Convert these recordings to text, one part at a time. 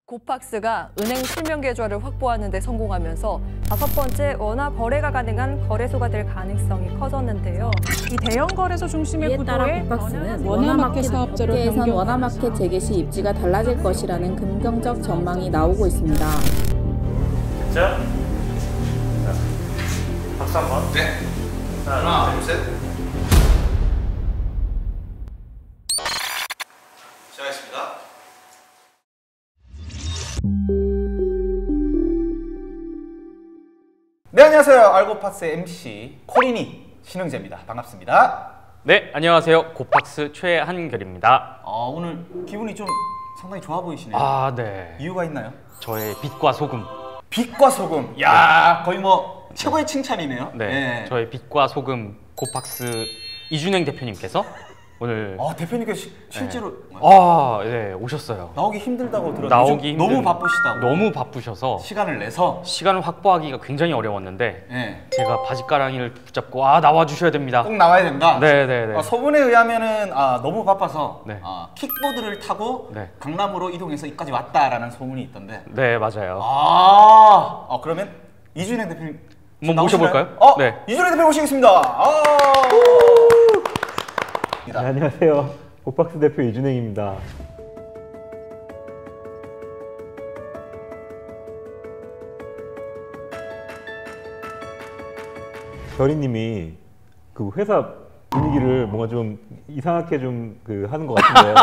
고팍스가 은행 실명 계좌를 확보하는 데 성공하면서 5번째 원화 거래가 가능한 거래소가 될 가능성이 커졌는데요. 이 대형 거래소 중심의 이에 따라 구도에 고팍스는 원화마켓 사업자로 업계에선 변경. 원화마켓 재개 시 입지가 달라질 것이라는 긍정적 전망이 나오고 있습니다. 됐죠? 자, 박수 한번. 네. 자, 하나, 둘, 셋. 시작하겠습니다. 네, 안녕하세요. 알고팍스 MC 코리니 신흥재입니다. 반갑습니다. 네, 안녕하세요. 고팍스 최한결입니다. 오늘 기분이 좀 상당히 좋아 보이시네요. 아, 네. 이유가 있나요? 저의 빛과 소금. 빛과 소금. 야, 거의 뭐 최고의 칭찬이네요. 네, 저의 빛과 소금 고팍스 이준행 대표님께서 오늘 대표님께서 실제로 네, 오셨어요. 나오기 힘들다고 들었는데 나오기 너무 바쁘시다고. 너무 바쁘셔서 시간을 내서 시간을 확보하기가 굉장히 어려웠는데 네. 제가 바지가랑이를 붙잡고 나와 주셔야 됩니다. 꼭 나와야 된다. 네. 소문에 의하면은 너무 바빠서 네. 킥보드를 타고 네. 강남으로 이동해서 여기까지 왔다라는 소문이 있던데. 네, 맞아요. 그러면 이준행 대표님 한번 모셔볼까요? 네. 이준행 대표 모시겠습니다. 네, 안녕하세요. 고팍스 대표 이준행입니다. 결이님이 그 회사 분위기를 뭔가 좀 이상하게 좀 하는 것 같은데요.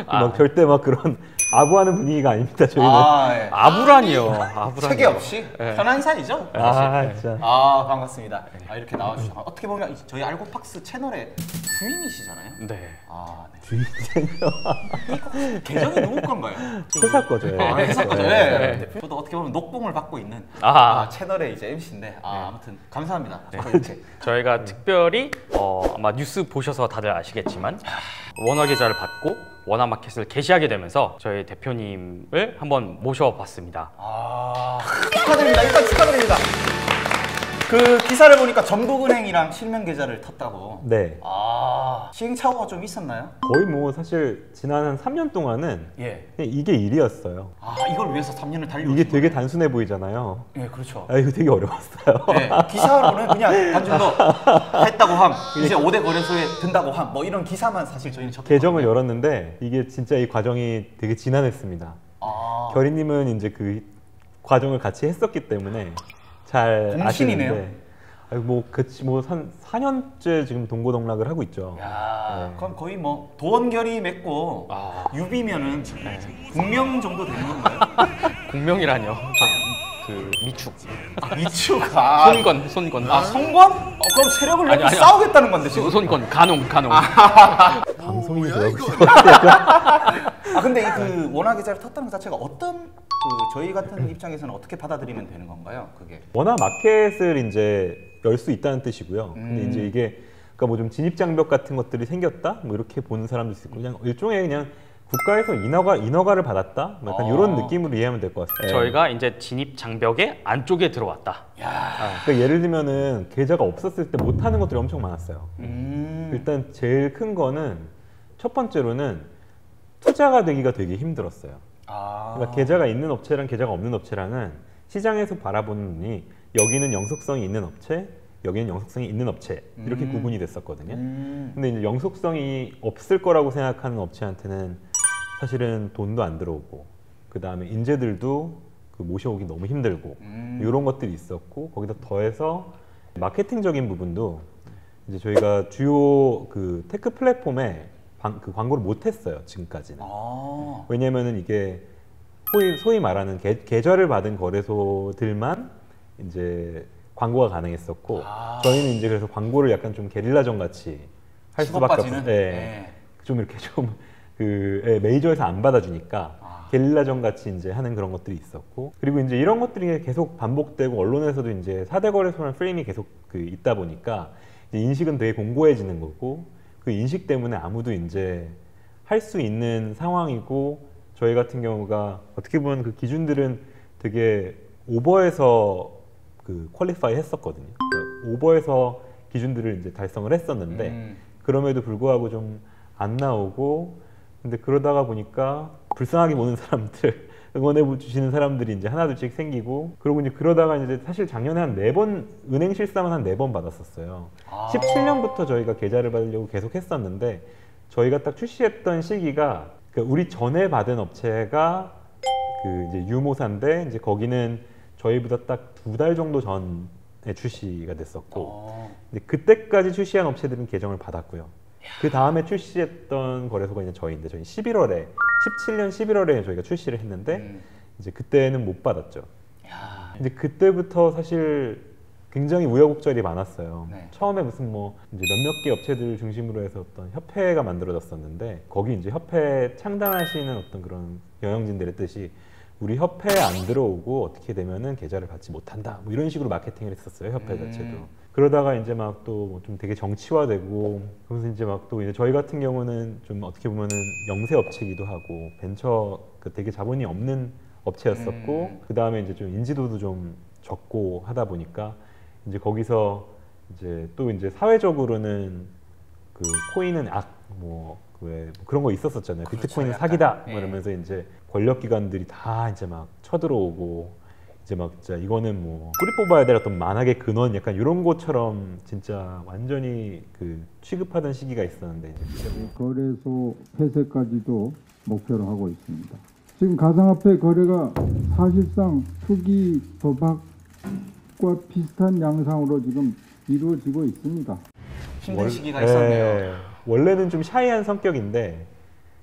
막 절대 막 그런 아부하는 분위기가 아닙니다. 저희는. 네. 아부라니요. 체계 없이 편한 사이죠. 진짜. 반갑습니다. 이렇게 나와주셔서 어떻게 보면 저희 알고팍스 채널의 주인이시잖아요. 네. 주인 채널. 계정이 누구 건가요? 회사 거죠. 회사 거죠. 네. 대표도 어떻게 보면 녹봉을 받고 있는 채널의 이제 MC인데 아무튼 감사합니다. 이렇게 저희가 특별히 아마 뉴스 보셔서 다들 아시겠지만 원화 계좌를 받고 원화 마켓을 개시하게 되면서 저희 대표님을 한번 모셔봤습니다. 축하드립니다. 일단 축하드립니다. 그 기사를 보니까 전북은행이랑 실명 계좌를 텄다고. 네. 시행착오가 좀 있었나요? 거의 뭐 사실 지난 한 3년 동안은 그냥 이게 일이었어요. 이걸 위해서 3년을 달려오신 이게 되게 거예요? 단순해 보이잖아요. 네, 그렇죠. 이거 되게 어려웠어요. 네, 기사로는 그냥 단순히 했다고 함, 이제 5대 거래소에 든다고 함, 뭐 이런 기사만 사실 저희는 적혔거든요. 계정을 열었는데 이게 진짜 이 과정이 되게 지난했습니다. 결이님은 이제 그 과정을 같이 했었기 때문에 잘 공신이네요. 아시는데 한 4년째 지금 동고동락을 하고 있죠. 그럼 거의 뭐 도원결이 맺고 유비면은 국명 정도 되는 건가요? 공명이라뇨. 그 미축. 미축. 손권. 성권? 그럼 세력을 내고 아니. 싸우겠다는 건데 지금. 손권. 간홍. 방송이 되고 싶어. 근데 그 원화 계좌를 텄다는 것 자체가 어떤 저희 같은 입장에서는 어떻게 받아들이면 되는 건가요? 그게 원화 마켓을 이제 열 수 있다는 뜻이고요. 근데 이제 이게 그러니까 뭐 좀 진입 장벽 같은 것들이 생겼다, 뭐 이렇게 보는 사람도 있고 그냥 일종의 그냥 국가에서 인허가를 받았다, 뭐 약간 이런 느낌으로 이해하면 될 것 같아요. 저희가 이제 진입 장벽의 안쪽에 들어왔다. 그러니까 예를 들면은 계좌가 없었을 때 못하는 것들이 엄청 많았어요. 일단 제일 큰 거는 첫 번째로는 투자가 되기가 되게 힘들었어요. 그러니까 계좌가 있는 업체랑 계좌가 없는 업체랑은 시장에서 바라보는 눈이 여기는 영속성이 있는 업체, 여기는 영속성이 있는 업체 이렇게 구분이 됐었거든요. 근데 이제 영속성이 없을 거라고 생각하는 업체한테는 사실은 돈도 안 들어오고 그 다음에 인재들도 모셔오기 너무 힘들고 이런 것들이 있었고, 거기다 더해서 마케팅적인 부분도 이제 저희가 주요 그 테크 플랫폼에 그 광고를 못 했어요, 지금까지는. 왜냐면은 이게 소위 말하는 계좌를 받은 거래소들만 이제 광고가 가능했었고, 저희는 이제 그래서 광고를 약간 좀 게릴라전 같이 할 수밖에 없어요. 좀 이렇게 좀 메이저에서 안 받아주니까 게릴라전 같이 이제 하는 그런 것들이 있었고, 그리고 이제 이런 것들이 계속 반복되고 언론에서도 이제 4대 거래소라는 프레임이 계속 있다 보니까 이제 인식은 되게 공고해지는 거고, 그 인식 때문에 아무도 이제 할 수 있는 상황이고, 저희 같은 경우가 어떻게 보면 그 기준들은 되게 오버해서 퀄리파이 했었거든요. 그러니까 오버해서 기준들을 이제 달성을 했었는데 그럼에도 불구하고 좀 안 나오고, 근데 그러다가 보니까 불쌍하게 보는 사람들 응원해 주시는 사람들이 이제 하나둘씩 생기고 그러고 이제 그러다가 이제 사실 작년에 한 4번 은행 실사만 한 4번 받았었어요. 17년부터 저희가 계좌를 받으려고 계속 했었는데 저희가 딱 출시했던 시기가 우리 전에 받은 업체가 그 이제 유모사인데 이제 거기는 저희보다 딱 2달 정도 전에 출시가 됐었고 근데 그때까지 출시한 업체들은 계정을 받았고요. 그 다음에 출시했던 거래소가 이제 저희인데 저희 11년 11월에 저희가 출시를 했는데 이제 그때는 못 받았죠. 이제 그때부터 사실 굉장히 우여곡절이 많았어요. 네. 처음에 무슨 뭐 이제 몇몇 개 업체들 중심으로 해서 어떤 협회가 만들어졌었는데 거기 이제 협회 창단하시는 어떤 그런 경영진들의 뜻이 우리 협회에 안 들어오고 어떻게 되면은 계좌를 받지 못한다. 뭐 이런 식으로 마케팅을 했었어요. 협회 자체도. 그러다가 이제 막 또 좀 되게 정치화되고 그러면서 이제 막 또 이제 저희 같은 경우는 좀 어떻게 보면은 영세 업체기도 하고 벤처 되게 자본이 없는 업체였었고 그 다음에 이제 좀 인지도도 좀 적고 하다 보니까 이제 거기서 이제 또 이제 사회적으로는 그 코인은 뭐 그런 거 있었었잖아요. 그렇죠, 비트코인은 약간. 사기다. 예. 뭐 이러면서 이제 권력기관들이 다 이제 막 쳐들어오고 이제 막 진짜 이거는 뭐 뿌리 뽑아야 될 어떤 만악의 근원 약간 이런 것처럼 진짜 완전히 그 취급하던 시기가 있었는데 이제 거래소 폐쇄까지도 목표로 하고 있습니다. 지금 가상화폐 거래가 사실상 투기 도박과 비슷한 양상으로 지금 이루어지고 있습니다. 힘든 시기가 있었네요. 예, 원래는 좀 샤이한 성격인데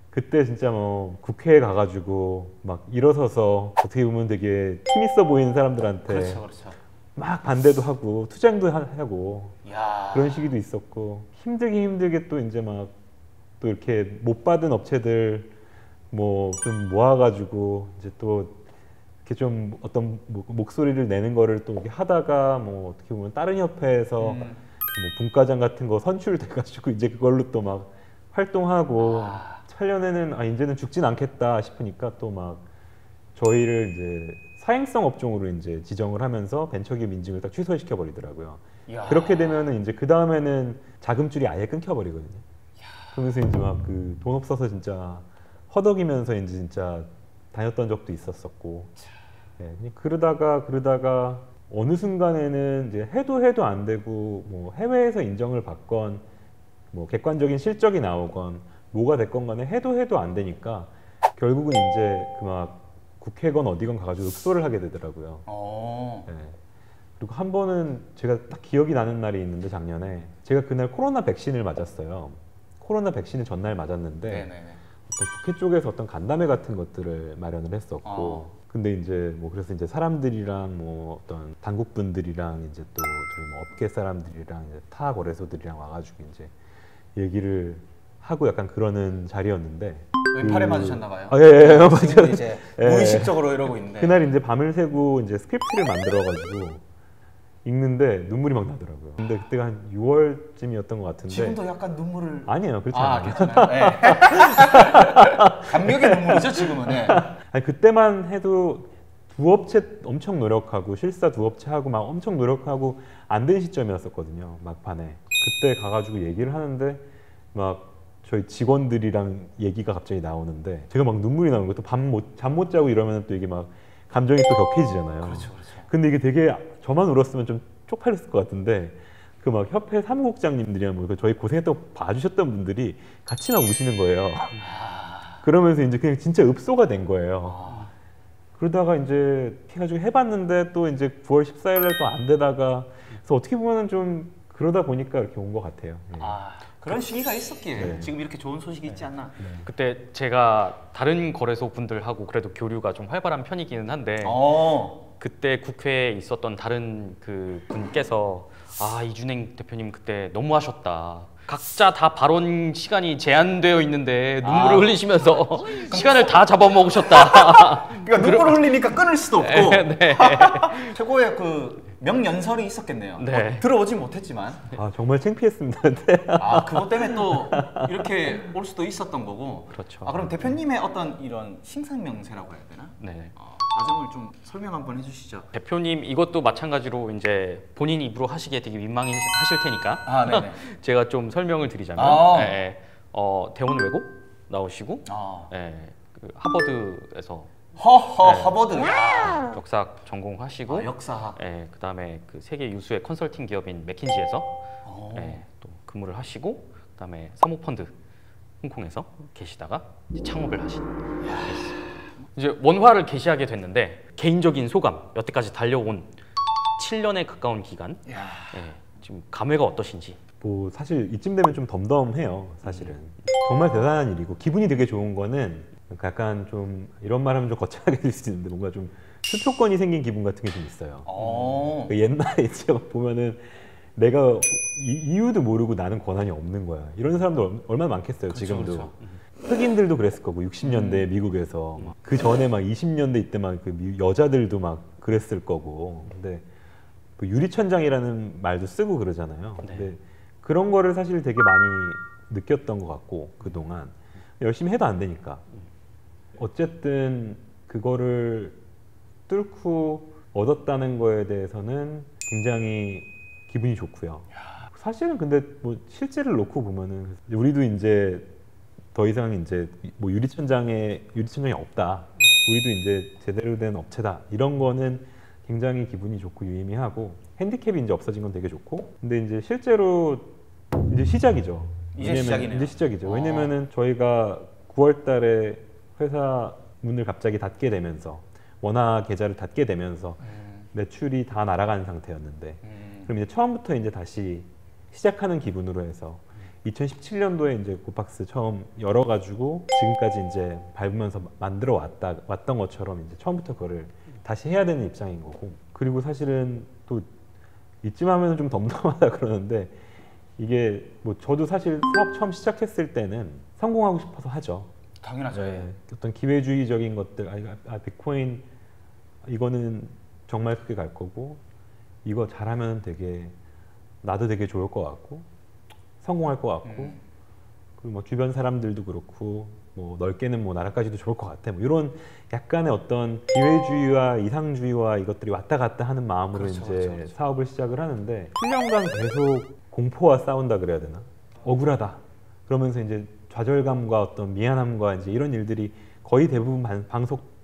그때 진짜 뭐 국회에 가가지고 막 일어서서 어떻게 보면 되게 힘 있어 보이는 사람들한테 그렇죠. 막 반대도 하고 투쟁도 하고 야. 그런 시기도 있었고 힘들게 또 이제 막 또 이렇게 못 받은 업체들 뭐 좀 모아가지고 이제 또 이렇게 좀 어떤 목소리를 내는 거를 또 이렇게 하다가 뭐 어떻게 보면 다른 협회에서 뭐 분과장 같은 거 선출돼가지고 이제 그걸로 또 막 활동하고 8년에는 이제는 죽진 않겠다 싶으니까 또 막 저희를 이제 사행성 업종으로 이제 지정을 하면서 벤처기업 인증을 딱 취소시켜 버리더라고요. 그렇게 되면은 이제 그 다음에는 자금줄이 아예 끊겨 버리거든요. 그러면서 이제 막 그 돈 없어서 진짜 허덕이면서 이제 진짜 다녔던 적도 있었었고, 예, 그러다가 어느 순간에는 이제 해도 안 되고 뭐 해외에서 인정을 받건 뭐 객관적인 실적이 나오건 뭐가 됐건 간에 해도 안 되니까 결국은 이제 그 막 국회건 어디건 가가지고 흡소를 하게 되더라고요. 예. 그리고 한 번은 제가 딱 기억이 나는 날이 있는데 작년에 제가 그날 코로나 백신을 맞았어요. 코로나 백신을 전날 맞았는데 어떤 국회 쪽에서 어떤 간담회 같은 것들을 마련을 했었고 근데 이제 뭐 그래서 이제 사람들이랑 뭐 어떤 당국분들이랑 이제 또 저희 뭐 업계 사람들이랑 이제 타 거래소들이랑 와가지고 이제 얘기를 하고 약간 그러는 자리였는데 왼팔에 맞으셨나 봐요. 예, 맞아요. 이제 예. 무의식적으로 이러고 있는데 그날 이제 밤을 새고 이제 스크립트를 만들어가지고 읽는데 눈물이 막 나더라고요. 근데 그때가 한 6월쯤이었던 것 같은데 지금도 약간 눈물을 아니에요, 그렇지 않아요. 괜찮아요. 네. 감격의 눈물이죠 지금은. 네. 아니, 그때만 해도 두 업체 엄청 노력하고 실사 두 업체 하고 막 엄청 노력하고 안 된 시점이었었거든요. 막판에 그때 가가지고 얘기를 하는데 막 저희 직원들이랑 얘기가 갑자기 나오는데 제가 막 눈물이 나는 거예요. 또 잠 못 자고 이러면 또 이게 막 감정이 또 격해지잖아요. 그렇죠. 근데 이게 되게 저만 울었으면 좀 쪽팔렸을 것 같은데 그 막 협회 사무국장님들이랑 뭐 저희 고생했다고 봐주셨던 분들이 같이 막 우시는 거예요. 그러면서 이제 그냥 진짜 읍소가 된 거예요. 그러다가 이제 해가지고 해봤는데 또 이제 9월 14일날 또 안 되다가 그래서 어떻게 보면은 좀 그러다 보니까 이렇게 온 것 같아요. 예. 그런 시기가 있었기에 네. 지금 이렇게 좋은 소식이 있지 않나. 그때 제가 다른 거래소 분들하고 그래도 교류가 좀 활발한 편이기는 한데 그때 국회에 있었던 다른 그 분께서 이준행 대표님 그때 너무하셨다. 각자 다 발언 시간이 제한되어 있는데 눈물을 흘리시면서 시간을 다 잡아먹으셨다. 그러니까 눈물을 흘리니까 끊을 수도 없고 네. 최고의 그 명연설이 있었겠네요. 네. 들어오진 못했지만 정말 창피했습니다. 그것 때문에 또 이렇게 올 수도 있었던 거고. 그렇죠. 그럼 대표님의 어떤 이런 신상명세라고 해야 되나? 네. 과정을 좀 설명 한번 해주시죠. 대표님 이것도 마찬가지로 이제 본인 입으로 하시기에 되게 민망하실 테니까 네네. 제가 좀 설명을 드리자면 대원 외고 나오시고 그 하버드에서 하버드. 역사학 전공하시고 역사학. 예, 그다음에 그 세계 유수의 컨설팅 기업인 맥킨지에서 예, 또 근무를 하시고 그다음에 사모펀드 홍콩에서 계시다가 이제 창업을 하신 이제 원화를 개시하게 됐는데 개인적인 소감 여태까지 달려온 7년에 가까운 기간 예, 지금 감회가 어떠신지. 뭐 사실 이쯤 되면 좀 덤덤해요. 사실은 정말 대단한 일이고 기분이 되게 좋은 거는 약간 좀 이런 말하면 좀 거창하게 될 수 있는데 뭔가 좀 수표권이 생긴 기분 같은 게 좀 있어요. 그 옛날에 제가 보면은 내가 이유도 모르고 나는 권한이 없는 거야. 이런 사람들 얼마나 많겠어요. 그렇죠, 지금도. 그렇죠. 흑인들도 그랬을 거고 60년대 미국에서 그 전에 막 20년대 이때 막 그 여자들도 막 그랬을 거고. 근데 그 유리천장이라는 말도 쓰고 그러잖아요. 네. 근데 그런 거를 사실 되게 많이 느꼈던 것 같고 그동안 열심히 해도 안 되니까 어쨌든 그거를 뚫고 얻었다는 거에 대해서는 굉장히 기분이 좋고요. 사실은 근데 뭐 실제를 놓고 보면은 우리도 이제 더 이상 이제 뭐 유리천장이 없다. 우리도 이제 제대로 된 업체다. 이런 거는 굉장히 기분이 좋고 유의미하고 핸디캡이 이제 없어진 건 되게 좋고 근데 이제 실제로 이제 시작이죠. 이제 시작이네요. 이제 시작이죠. 왜냐면은 저희가 9월 달에 회사 문을 갑자기 닫게 되면서 원화 계좌를 닫게 되면서 매출이 다 날아간 상태였는데 그럼 이제 처음부터 이제 다시 시작하는 기분으로 해서 2017년도에 이제 고팍스 처음 열어가지고 지금까지 이제 밟으면서 만들어 왔던 것처럼 이제 처음부터 그거를 다시 해야 되는 입장인 거고 그리고 사실은 또 이쯤 하면 좀 덤덤하다 그러는데 이게 뭐 저도 사실 사업 처음 시작했을 때는 성공하고 싶어서 하죠. 당연하죠. 네, 어떤 기회주의적인 것들, 비트코인 이거는 정말 크게 갈 거고 이거 잘하면 되게 나도 되게 좋을 것 같고 성공할 것 같고 그리고 뭐 주변 사람들도 그렇고 뭐 넓게는 뭐 나라까지도 좋을 것 같아. 뭐 이런 약간의 어떤 기회주의와 이상주의와 이것들이 왔다 갔다 하는 마음으로 그렇죠, 이제 그렇죠. 사업을 시작을 하는데 7년간 계속 공포와 싸운다 그래야 되나? 억울하다. 그러면서 이제 좌절감과 어떤 미안함과 이제 이런 일들이 거의 대부분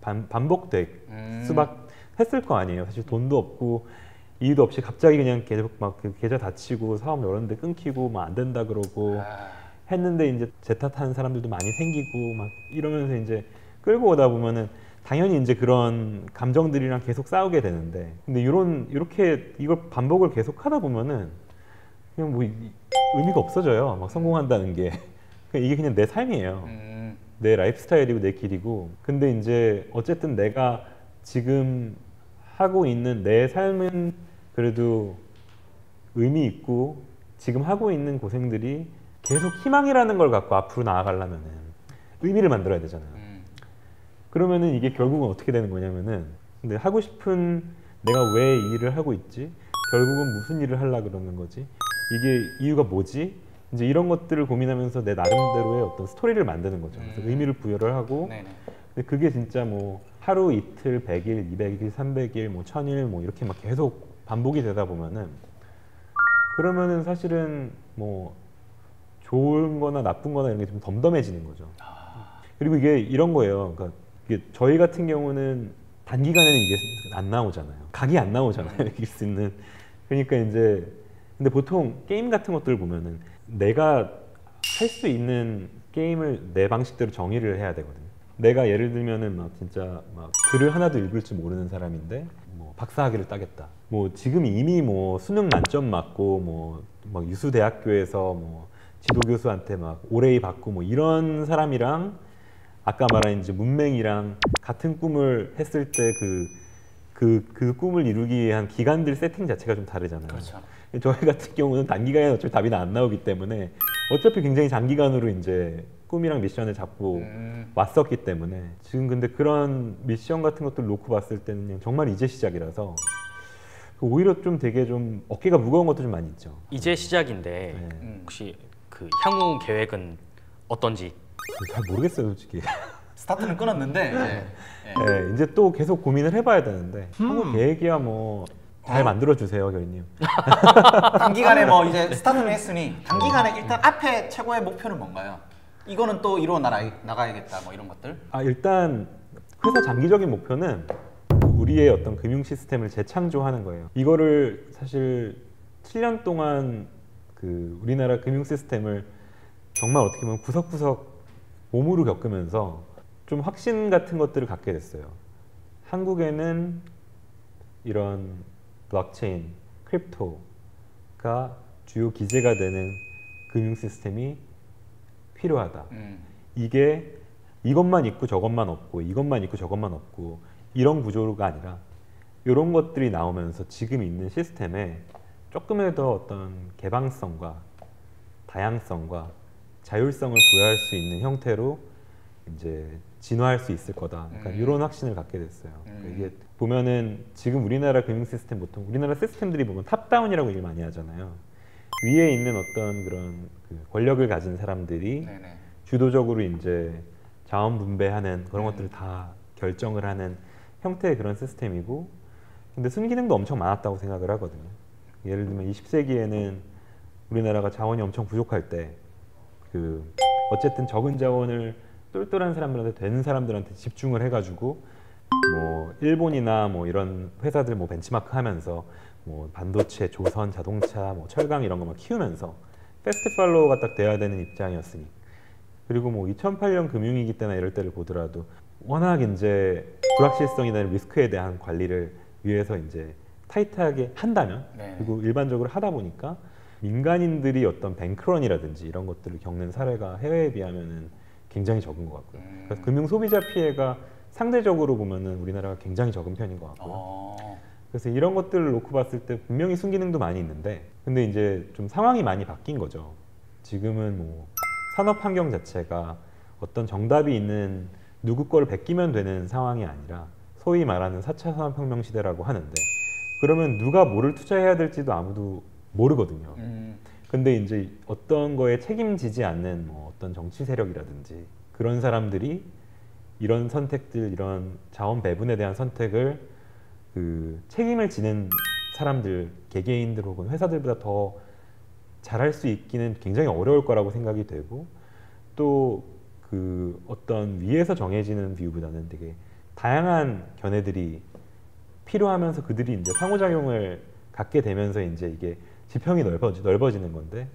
반복될 수밖 했을 거 아니에요. 사실 돈도 없고 이유도 없이 갑자기 그냥 계속 막 그 계좌 닫히고 사업 열었는데 끊기고 막 안 된다 그러고 했는데 이제 제 탓하는 사람들도 많이 생기고 막 이러면서 이제 끌고 오다 보면은 당연히 이제 그런 감정들이랑 계속 싸우게 되는데 근데 이렇게 이걸 반복을 계속 하다 보면은 그냥 뭐 의미가 없어져요. 막 성공한다는 게 이게 그냥 내 삶이에요. 내 라이프 스타일이고 내 길이고 근데 이제 어쨌든 내가 지금 하고 있는 내 삶은 그래도 의미 있고 지금 하고 있는 고생들이 계속 희망이라는 걸 갖고 앞으로 나아가려면은 의미를 만들어야 되잖아요. 그러면은 이게 결국은 어떻게 되는 거냐면은 근데 하고 싶은 내가 왜 이 일을 하고 있지? 결국은 무슨 일을 하려고 그러는 거지? 이게 이유가 뭐지? 이제 이런 것들을 고민하면서 내 나름대로의 어떤 스토리를 만드는 거죠. 그래서 의미를 부여를 하고 근데 그게 진짜 뭐 하루 이틀 100일, 200일, 300일, 뭐 1000일 뭐 이렇게 막 계속 반복이 되다 보면은 그러면은 사실은 뭐 좋은 거나 나쁜 거나 이런 게 좀 덤덤해지는 거죠. 그리고 이게 이런 거예요. 그러니까 이게 저희 같은 경우는 단기간에는 이게 안 나오잖아요. 각이 안 나오잖아요. 이길 수 있는. 그러니까 이제 근데 보통 게임 같은 것들을 보면은 내가 할 수 있는 게임을 내 방식대로 정의를 해야 되거든요. 내가 예를 들면은 막 진짜 막 글을 하나도 읽을 줄 모르는 사람인데 뭐 박사학위를 따겠다. 뭐 지금 이미 뭐 수능 만점 맞고 뭐 막 유수 대학교에서 뭐 지도 교수한테 막 오레이 받고 뭐 이런 사람이랑 아까 말한 이제 문맹이랑 같은 꿈을 했을 때 그 꿈을 이루기 위한 기간들 세팅 자체가 좀 다르잖아요. 그렇죠. 저희 같은 경우는 단기간에 어차피 답이 안 나오기 때문에 어차피 굉장히 장기간으로 이제 꿈이랑 미션을 잡고 왔었기 때문에 지금 근데 그런 미션 같은 것들 놓고 봤을 때는 그냥 정말 이제 시작이라서 오히려 좀 되게 좀 어깨가 무거운 것도 좀 많이 있죠. 이제 시작인데 혹시 그 향후 계획은 어떤지? 잘 모르겠어요, 솔직히. 스타트는 끊었는데 네, 이제 또 계속 고민을 해봐야 되는데 향후 계획이야 뭐 잘 만들어주세요, 결이님. 단기간에 뭐 이제 스타트는 했으니 단기간에 일단 앞에 최고의 목표는 뭔가요? 이거는 또 이루어 나가야겠다 뭐 이런 것들? 일단 회사 장기적인 목표는 우리의 어떤 금융 시스템을 재창조하는 거예요. 이거를 사실 7년 동안 그 우리나라 금융 시스템을 정말 어떻게 보면 구석구석 몸으로 겪으면서 좀 확신 같은 것들을 갖게 됐어요. 한국에는 이런 블록체인, 크립토가 주요 기재가 되는 금융 시스템이 필요하다. 이게 이것만 있고 저것만 없고 이것만 있고 저것만 없고 이런 구조가 아니라 이런 것들이 나오면서 지금 있는 시스템에 조금의 더 어떤 개방성과 다양성과 자율성을 부여할 수 있는 형태로 이제 진화할 수 있을 거다. 그러니까 이런 확신을 갖게 됐어요. 그러니까 이게 보면은 지금 우리나라 금융 시스템 보통 우리나라 시스템들이 보면 탑다운이라고 얘기를 많이 하잖아요. 위에 있는 어떤 그런 그 권력을 가진 사람들이 주도적으로 이제 자원 분배하는 그런 것들을 다 결정을 하는 형태의 그런 시스템이고, 근데 순기능도 엄청 많았다고 생각을 하거든요. 예를 들면 20세기에는 우리나라가 자원이 엄청 부족할 때 그 어쨌든 적은 자원을 똘똘한 사람들한테 되는 사람들한테 집중을 해가지고 뭐 일본이나 뭐 이런 회사들 뭐 벤치마크 하면서 뭐 반도체, 조선, 자동차, 뭐 철강 이런 거 막 키우면서 패스트 팔로우가 딱 돼야 되는 입장이었으니, 그리고 뭐 2008년 금융위기 때나 이럴 때를 보더라도 워낙 이제 불확실성이나 리스크에 대한 관리를 위해서 이제 타이트하게 한다면, 그리고 일반적으로 하다 보니까 민간인들이 어떤 뱅크런이라든지 이런 것들을 겪는 사례가 해외에 비하면은 굉장히 적은 것 같고요. 그래서 금융 소비자 피해가 상대적으로 보면은 우리나라가 굉장히 적은 편인 것 같고요. 그래서 이런 것들을 놓고 봤을 때 분명히 순기능도 많이 있는데, 근데 이제 좀 상황이 많이 바뀐 거죠. 지금은 뭐 산업 환경 자체가 어떤 정답이 있는 누구 거를 베끼면 되는 상황이 아니라 소위 말하는 4차 산업혁명 시대라고 하는데, 그러면 누가 뭐를 투자해야 될지도 아무도 모르거든요. 근데 이제 어떤 거에 책임지지 않는 뭐 어떤 정치 세력이라든지 그런 사람들이 이런 선택들, 이런 자원 배분에 대한 선택을 그 책임을 지는 사람들, 개개인들 혹은 회사들보다 더 잘할 수 있기는 굉장히 어려울 거라고 생각이 되고, 또 그 어떤 위에서 정해지는 뷰보다는 되게 다양한 견해들이 필요하면서 그들이 이제 상호작용을 갖게 되면서 이제 이게 지평이 넓어지는 건데,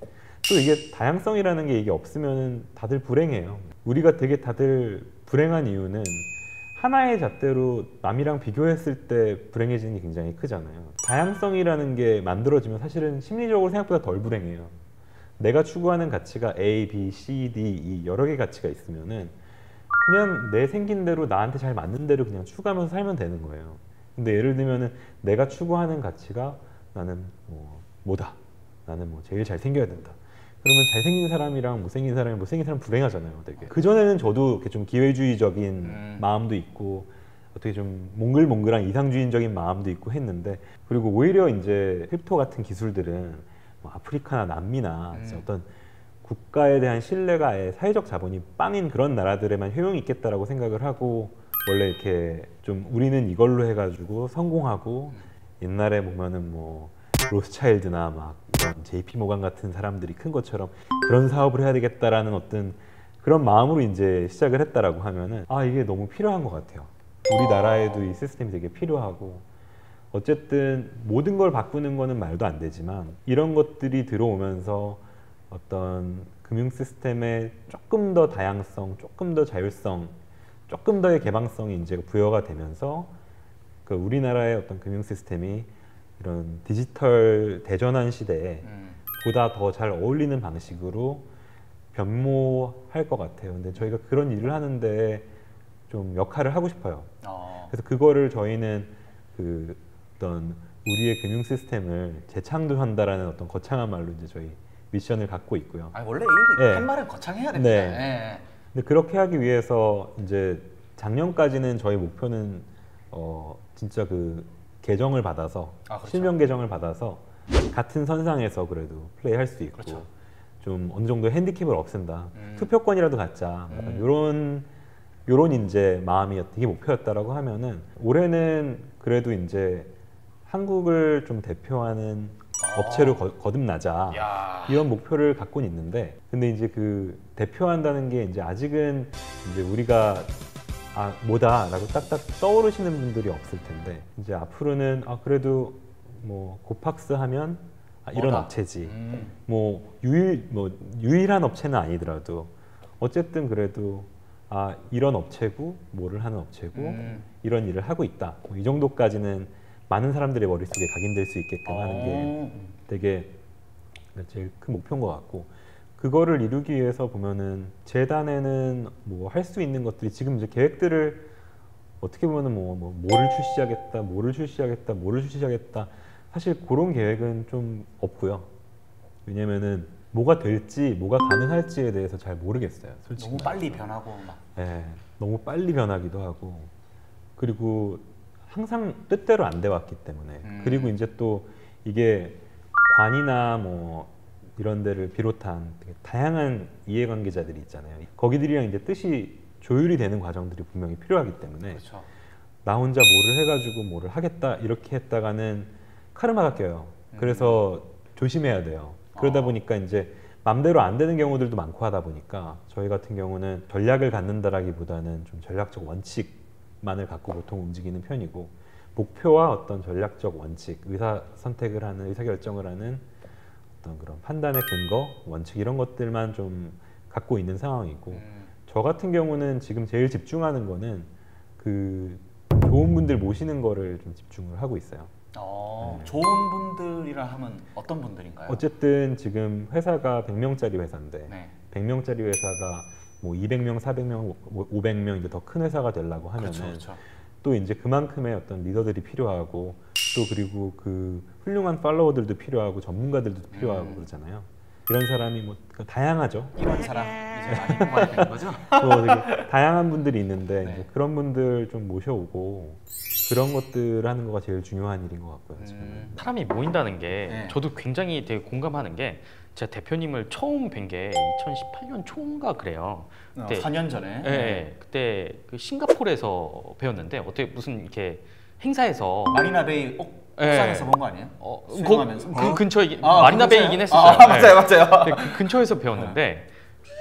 또 이게 다양성이라는 게 이게 없으면 다들 불행해요. 우리가 되게 다들 불행한 이유는 하나의 잣대로 남이랑 비교했을 때 불행해지는 게 굉장히 크잖아요. 다양성이라는 게 만들어지면 사실은 심리적으로 생각보다 덜 불행해요. 내가 추구하는 가치가 A, B, C, D, E 여러 개의 가치가 있으면은 그냥 내 생긴 대로 나한테 잘 맞는 대로 그냥 추구하면서 살면 되는 거예요. 근데 예를 들면은 내가 추구하는 가치가 나는 뭐다. 나는 뭐 제일 잘생겨야 된다. 그러면 잘생긴 사람이랑 못생긴 사람이 불행하잖아요, 되게. 그전에는 저도 이렇게 좀 기회주의적인 마음도 있고 어떻게 좀 몽글몽글한 이상주의적인 마음도 있고 했는데, 그리고 오히려 이제 크립토 같은 기술들은 뭐 아프리카나 남미나 어떤 국가에 대한 신뢰가 아예 사회적 자본이 빵인 그런 나라들에만 효용이 있겠다라고 생각을 하고, 원래 이렇게 좀 우리는 이걸로 해가지고 성공하고, 옛날에 보면은 뭐 로스차일드나 막 이런 JP 모간 같은 사람들이 큰 것처럼 그런 사업을 해야 되겠다라는 어떤 그런 마음으로 이제 시작을 했다라고 하면은 이게 너무 필요한 것 같아요. 우리나라에도 이 시스템이 되게 필요하고, 어쨌든 모든 걸 바꾸는 거는 말도 안 되지만 이런 것들이 들어오면서 어떤 금융 시스템에 조금 더 다양성, 조금 더 자율성, 조금 더의 개방성이 이제 부여가 되면서 그 우리나라의 어떤 금융 시스템이 이런 디지털 대전환 시대에 보다 더 잘 어울리는 방식으로 변모할 것 같아요. 근데 저희가 그런 일을 하는데 좀 역할을 하고 싶어요. 그래서 그거를 저희는 그 어떤 우리의 금융 시스템을 재창조한다라는 어떤 거창한 말로 이제 저희 미션을 갖고 있고요. 원래 이 팻말은 거창해야 됩니다. 네. 근데 그렇게 하기 위해서 이제 작년까지는 저희 목표는 진짜 그 계정을 받아서 실명 계정을 받아서 같은 선상에서 그래도 플레이할 수 있고, 좀 어느 정도 핸디캡을 없앤다. 투표권이라도 갖자. 요런 이제 마음이 되게 목표였다라고 하면은, 올해는 그래도 이제 한국을 좀 대표하는 업체로 거듭나자. 이런 목표를 갖고는 있는데, 근데 이제 그 대표한다는 게 이제 아직은 이제 우리가 뭐다라고 딱딱 떠오르시는 분들이 없을 텐데 이제 앞으로는 그래도 뭐 고팍스 하면 이런 뭐다. 업체지. 뭐 유일한 업체는 아니더라도 어쨌든 그래도 이런 업체고 뭐를 하는 업체고 이런 일을 하고 있다. 이 정도까지는 많은 사람들의 머릿속에 각인될 수 있게끔 하는 게 되게 제일 큰 목표인 것 같고, 그거를 이루기 위해서 보면은 재단에는 뭐 할 수 있는 것들이 지금 이제 계획들을 어떻게 보면은 뭐를 출시하겠다 사실 그런 계획은 좀 없고요. 왜냐면은 뭐가 될지 뭐가 가능할지에 대해서 잘 모르겠어요, 솔직히. 너무 빨리 변하고 막. 네, 너무 빨리 변하기도 하고, 그리고 항상 뜻대로 안 돼 왔기 때문에 그리고 이제 또 이게 관이나 뭐 이런 데를 비롯한 되게 다양한 이해관계자들이 있잖아요. 거기들이랑 이제 뜻이 조율이 되는 과정들이 분명히 필요하기 때문에 그렇죠. 나 혼자 뭐를 해가지고 뭐를 하겠다 이렇게 했다가는 카르마가 껴요. 그래서 조심해야 돼요. 그러다 보니까 이제 맘대로 안 되는 경우들도 많고 하다 보니까 저희 같은 경우는 전략을 갖는다라기보다는 좀 전략적 원칙만을 갖고 보통 움직이는 편이고, 목표와 어떤 전략적 원칙, 의사선택을 하는, 의사결정을 하는 어떤 그런 판단의 근거, 원칙 이런 것들만 좀 갖고 있는 상황이고, 저 같은 경우는 지금 제일 집중하는 거는 그 좋은 분들 모시는 거를 좀 집중을 하고 있어요. 좋은 분들이라 하면 어떤 분들인가요? 어쨌든 지금 회사가 100명짜리 회사인데 100명짜리 회사가 뭐 200명, 400명, 500명 이제 더 큰 회사가 되려고 하면은 그렇죠. 또 이제 그만큼의 어떤 리더들이 필요하고, 또 그리고 그 훌륭한 팔로워들도 필요하고 전문가들도 필요하고 그러잖아요. 이런 사람이 뭐 다양하죠. 이런 사람 이제 많이 뽑아야 되는 거죠? 뭐 되게 다양한 분들이 있는데 이제 그런 분들 좀 모셔오고 그런 것들을 하는 거가 제일 중요한 일인 것 같고요. 지금. 사람이 모인다는 게 저도 굉장히 되게 공감하는 게, 제가 대표님을 처음 뵌 게 2018년 초인가 그래요. 그때 4년 전에. 네, 그때 그 싱가포르에서 배웠는데 어떻게 무슨 이렇게 행사에서 마리나베이 옥상에서 본 거 아니에요? 수영하면서? 그 근처에 마리나베이긴 했었어요. 맞아요. 그 근처에서 배웠는데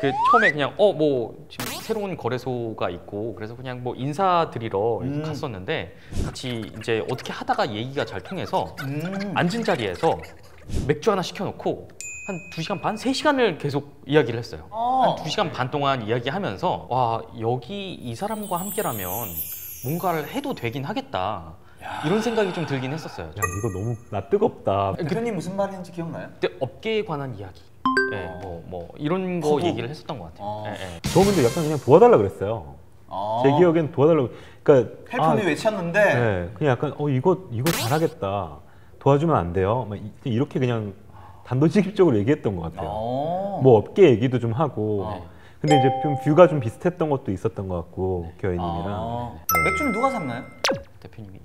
그 처음에 그냥 뭐 지금 새로운 거래소가 있고 그래서 그냥 뭐 인사드리러 갔었는데, 같이 이제 어떻게 하다가 얘기가 잘 통해서 앉은 자리에서 맥주 하나 시켜놓고 한 2시간 반, 3시간을 계속 이야기를 했어요. 한 2시간 반 동안 이야기하면서 와, 여기 이 사람과 함께라면 뭔가를 해도 되긴 하겠다. 이런 생각이 좀 들긴 했었어요. 야, 이거 너무 나 뜨겁다. 대표님 무슨 말 했는지 기억나요? 그때 업계에 관한 이야기, 뭐 이런 거 얘기를 했었던 것 같아요. 저 근데 약간 그냥 도와달라 그랬어요. 제 기억엔 도와달라고. 그러니까 헬프미 외쳤는데 네, 그냥 약간 이거 잘하겠다, 도와주면 안 돼요? 막 이렇게 그냥 단도직입적으로 얘기했던 것 같아요. 뭐 업계 얘기도 좀 하고. 근데 이제 좀 뷰가 좀 비슷했던 것도 있었던 것 같고, 교회님이랑. 맥주는 누가 샀나요? 대표님이.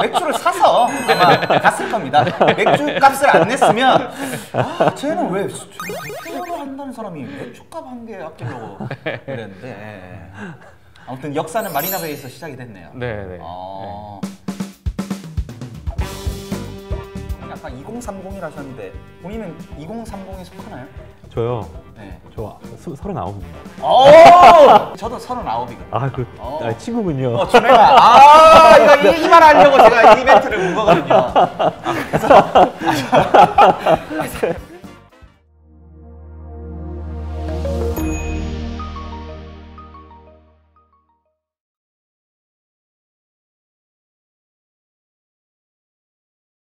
맥주를 사서 아마 갔을 겁니다. 맥주 값을 안 냈으면 쟤는 왜 대표를 한다는 사람이 맥주값 한 개 아끼려고 그랬는데, 아무튼 역사는 마리나베이에서 시작이 됐네요. 네. 아까 2030이라 하셨는데 본인은 2030에 속하나요? 저요? 네. 저 39입니다. 저도 39이거든요. 친구군요. 준호가 이거 이 얘기만 하려고 제가 이 멘트를 문 거거든요. 그래서